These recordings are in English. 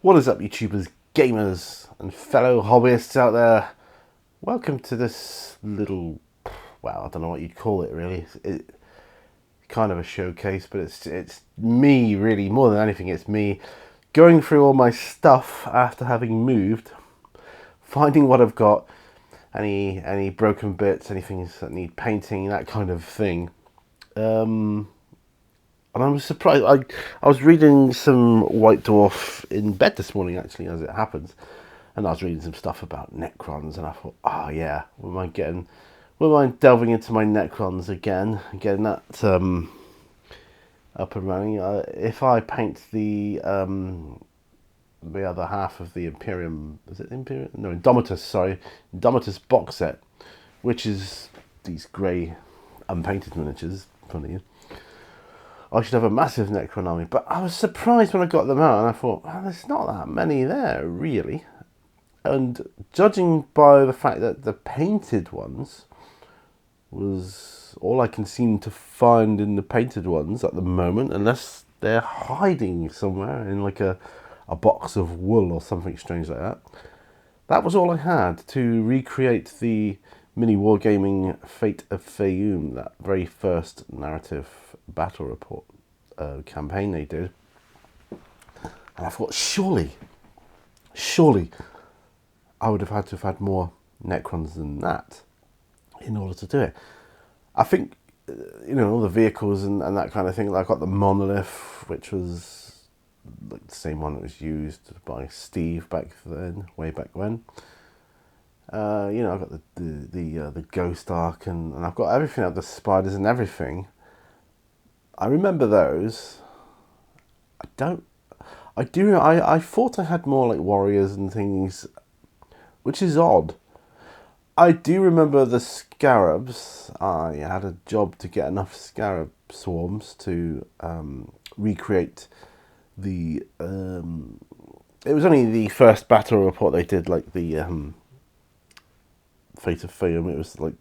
What is up, YouTubers, gamers, and fellow hobbyists out there? Welcome to this little, well, I don't know what you'd call it really. It's kind of a showcase, but it's me really, more than anything. It's me going through all my stuff after having moved, finding what I've got, any broken bits, anything that need painting, that kind of thing. And I was surprised. I was reading some White Dwarf in bed this morning, actually, as it happens, and I was reading some stuff about Necrons, and I thought, oh yeah, wouldn't mind delving into my Necrons again, getting that up and running. If I paint the other half of the Imperium, is it Imperium? No, Indomitus. Sorry, Indomitus box set, which is these grey unpainted miniatures. Funny. I should have a massive Necron army. But I was surprised when I got them out, and I thought, well, there's not that many there, really. And judging by the fact that the painted ones was all I can seem to find in the painted ones at the moment, unless they're hiding somewhere in like a box of wool or something strange like that. That was all I had to recreate the mini wargaming Fate of Fayoum, that very first narrative battle report campaign they did. And I thought, surely I would have had to have had more Necrons than that in order to do it. I think, all the vehicles and that kind of thing. I got the Monolith, which was like the same one that was used by Steve back then, way back when. I've got the Ghost Ark, and I've got everything out, the spiders and everything. I remember those. I thought I had more like warriors and things, which is odd. I do remember the scarabs. I had a job to get enough scarab swarms to recreate the. It was only the first battle report they did, like the Fate of Fayoum. It was like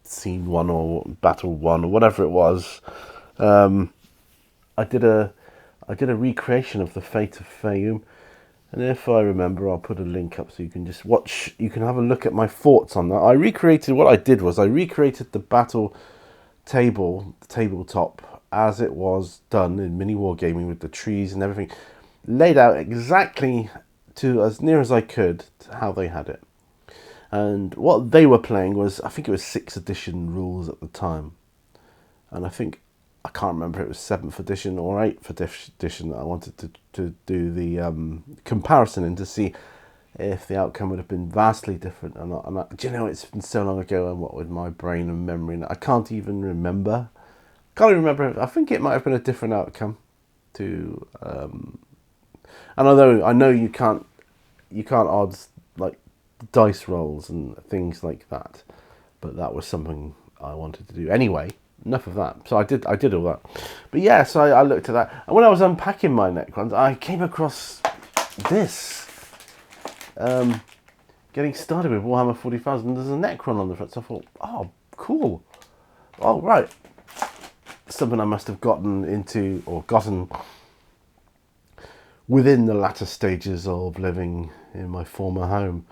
scene 1 or battle 1 or whatever it was. I did a recreation of the Fate of Fayoum, and if I remember, I'll put a link up so you can just watch. You can have a look at my thoughts on that. What I did was I recreated the battle table, the tabletop, as it was done in mini wargaming with the trees and everything, laid out exactly to as near as I could to how they had it. And what they were playing was, I think it was 6th edition rules at the time. And I can't remember if it was 7th edition or 8th edition that I wanted to do the comparison and to see if the outcome would have been vastly different or not. Do you know, it's been so long ago, and what with my brain and memory, and I can't even remember. I think it might have been a different outcome to... and although I know you can't odds like dice rolls and things like that, but that was something I wanted to do anyway. Enough of that. So I did all that. But yeah, so I looked at that, and when I was unpacking my Necrons, I came across this. Getting started with Warhammer 40,000. There's a Necron on the front, so I thought, oh, cool. Oh, right. Something I must have gotten within the latter stages of living in my former home.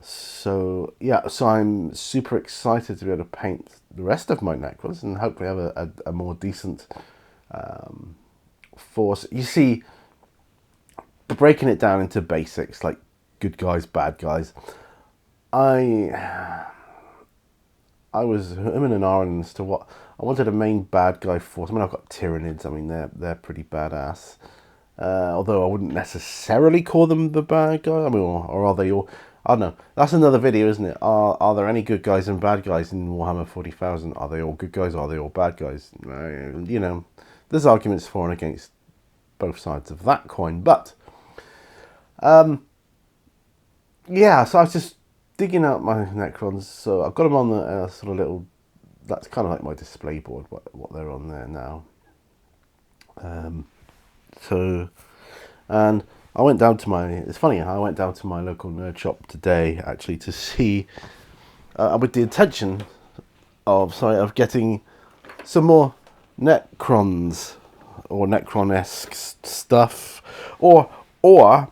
So yeah, so I'm super excited to be able to paint the rest of my Necrons and hopefully have a more decent force. You see, breaking it down into basics like good guys, bad guys, I was humming and ahhing as to what I wanted a main bad guy force. I mean, I've got Tyranids. I mean, they're pretty badass. Although I wouldn't necessarily call them the bad guy. I mean, or are they all? I don't know. That's another video, isn't it? Are there any good guys and bad guys in Warhammer 40,000? Are they all good guys? Or are they all bad guys? There's arguments for and against both sides of that coin. But, yeah, so I was just digging out my Necrons. So I've got them on the sort of little... That's kind of like my display board, what they're on there now. And I went down to it's funny, I went down to my local nerd shop today, actually, to see, with the intention of getting some more Necrons, or Necron-esque stuff, or or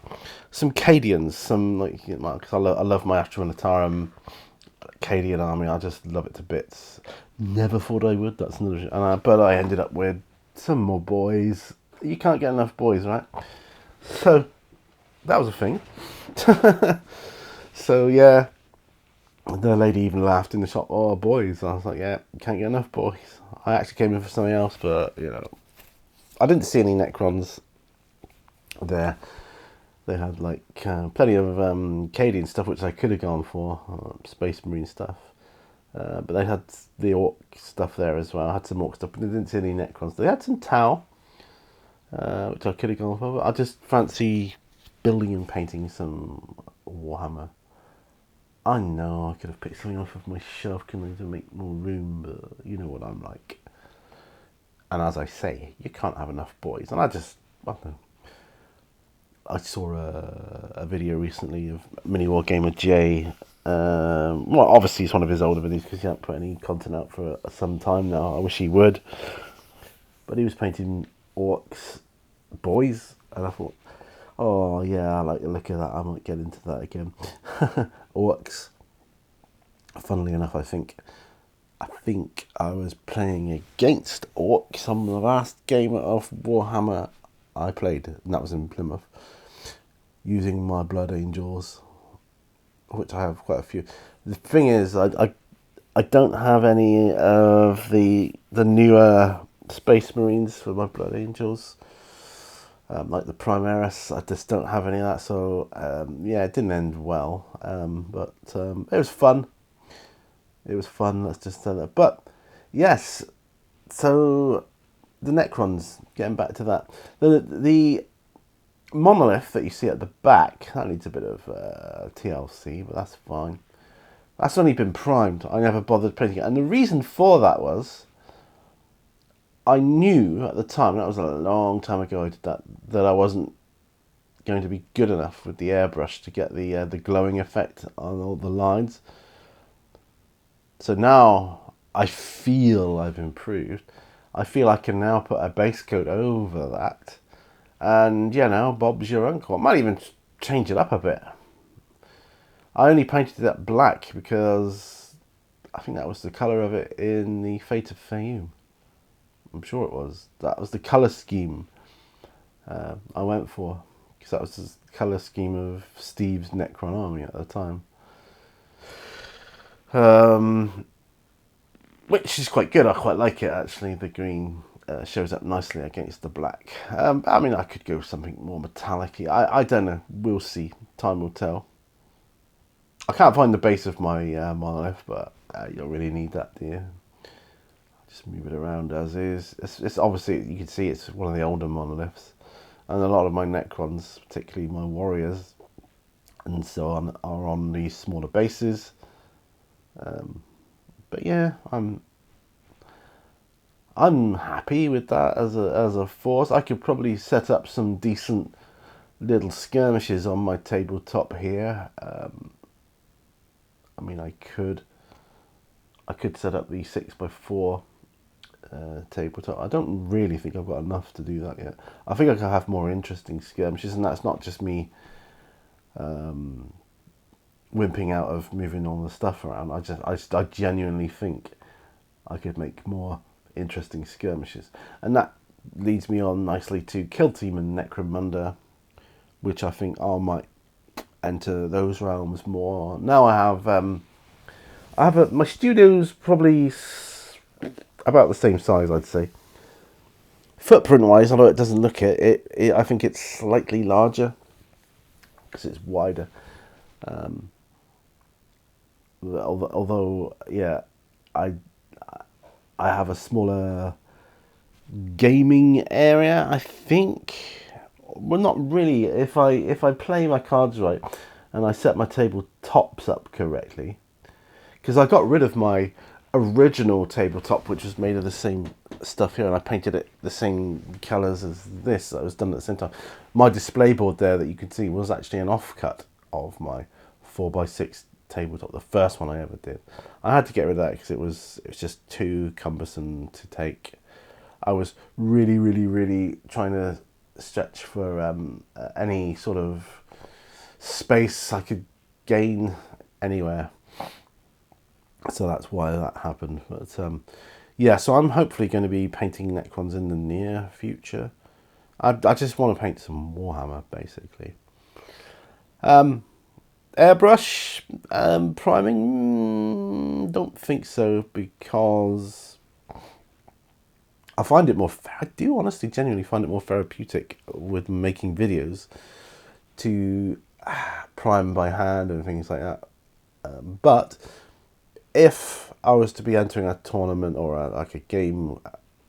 some Cadians, some like, you know, because I love my Astra Militarum Cadian army. I just love it to bits. Never thought I would. That's another. But I ended up with some more boys. You can't get enough boys, right? So that was a thing. So yeah, the lady even laughed in the shop. Oh, boys! I was like, yeah, can't get enough boys. I actually came in for something else, but you know, I didn't see any Necrons there. They had like plenty of Cadian stuff, which I could have gone for, Space Marine stuff. But they had the Orc stuff there as well. I had some Orc stuff, but they didn't see any Necrons. They had some Tau, which I could have gone for. But I just fancy building and painting some Warhammer. I know I could have picked something off of my shelf to make more room, but you know what I'm like. And as I say, you can't have enough boys. And I don't know. I saw a video recently of Mini War Gamer J. Well, obviously it's one of his older videos because he hasn't put any content out for some time now. I wish he would. But he was painting orcs, boys, and I thought, oh yeah, I like the look of that. I might get into that again. Orcs. Funnily enough, I think I was playing against orcs on the last game of Warhammer I played, and that was in Plymouth, using my Blood Angels, which I have quite a few. The thing is, I don't have any of the newer Space Marines for my Blood Angels, like the Primaris. I just don't have any of that, so yeah, it didn't end well, but it was fun. It was fun, let's just say that. But yes, so the Necrons, getting back to that, the monolith that you see at the back, that needs a bit of TLC, but that's fine. That's only been primed. I never bothered painting it. And the reason for that was, I knew at the time, that was a long time ago I did that I wasn't going to be good enough with the airbrush to get the glowing effect on all the lines. So now I feel I've improved. I feel I can now put a base coat over that. And, you know, Bob's your uncle. I might even change it up a bit. I only painted that black because I think that was the colour of it in the Fate of Fayoum. I'm sure it was. That was the colour scheme I went for. Because that was the colour scheme of Steve's Necron army at the time. Which is quite good. I quite like it, actually. The green shows up nicely against the black. I mean, I could go something more metallic-y. I don't know. We'll see. Time will tell. I can't find the base of my monolith, but you don't really need that, do you? Just move it around as is. It's obviously, you can see it's one of the older monoliths. And a lot of my Necrons, particularly my warriors, and so on, are on these smaller bases. But yeah, I'm happy with that as a force. I could probably set up some decent little skirmishes on my tabletop here. I mean, I could set up the 6x4 tabletop. I don't really think I've got enough to do that yet. I think I can have more interesting skirmishes, and that's not just me wimping out of moving all the stuff around. I genuinely think I could make more interesting skirmishes, and that leads me on nicely to Kill Team and Necromunda, which I think I might enter those realms more. Now I have my studio's probably about the same size, I'd say. Footprint wise, although it doesn't look it, I think it's slightly larger because it's wider. Although, yeah, I have a smaller gaming area, I think. Well, not really. If I play my cards right and I set my tabletops up correctly, because I got rid of my original tabletop, which was made of the same stuff here, and I painted it the same colours as this. That was done at the same time. My display board there that you can see was actually an offcut of my 4x6 tabletop, the first one I ever did. I had to get rid of that because it was just too cumbersome to take. I was really trying to stretch for any sort of space I could gain anywhere. So that's why that happened. But yeah, so I'm hopefully going to be painting Necrons in the near future. I just want to paint some Warhammer, basically. Airbrush priming, don't think so, because I find it more. I do honestly, genuinely find it more therapeutic with making videos to prime by hand and things like that. But if I was to be entering a tournament or like a game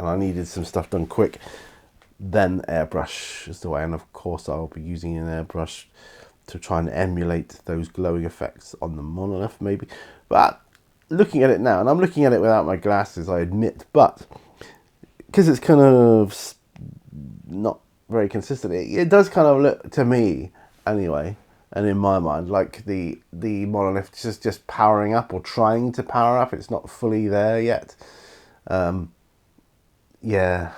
and I needed some stuff done quick, then airbrush is the way. And of course I'll be using an airbrush to try and emulate those glowing effects on the monolith maybe. But looking at it now, and I'm looking at it without my glasses, I admit, but because it's kind of not very consistent, it does kind of look, to me anyway, and in my mind, like the monolith is just powering up or trying to power up. It's not fully there yet. Yeah,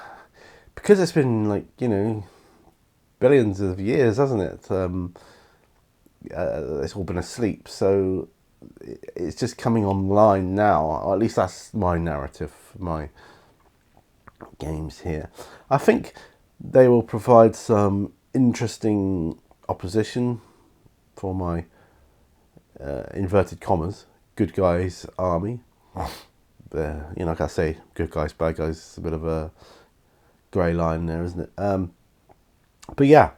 because it's been like, you know, billions of years, hasn't it? It's all been asleep, so it's just coming online now, or at least that's my narrative, my games here. I think they will provide some interesting opposition for my inverted commas good guys army. You know, like I say, good guys, bad guys, it's a bit of a grey line there, isn't it? But yeah,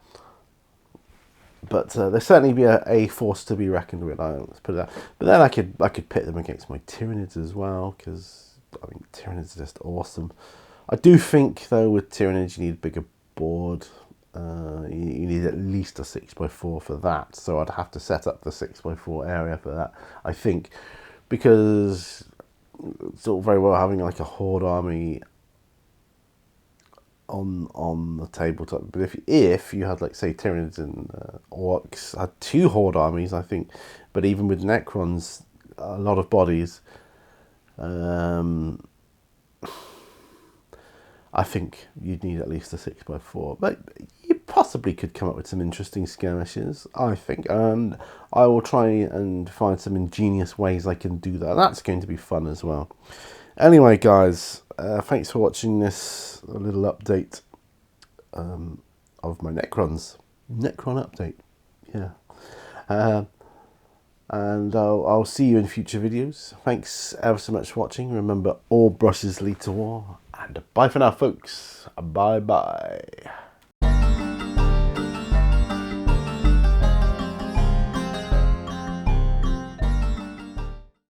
but there'll certainly be a force to be reckoned with. Let's put it that. But then I could pit them against my Tyranids as well, because I mean Tyranids are just awesome. I do think though with Tyranids you need a bigger board. You need at least a 6x4 for that, so I'd have to set up the 6x4 area for that, I think, because it's all very well having like a horde army on the tabletop, but if you had, like, say, Tyranids and Orcs had 2 horde armies, I think, but even with Necrons, a lot of bodies, I think you'd need at least a 6x4, but you possibly could come up with some interesting skirmishes, I think, and I will try and find some ingenious ways I can do that. That's going to be fun as well. Anyway, guys, thanks for watching this little update of my Necrons. Necron update, yeah. And I'll see you in future videos. Thanks ever so much for watching. Remember, all brushes lead to war. And bye for now, folks. Bye-bye.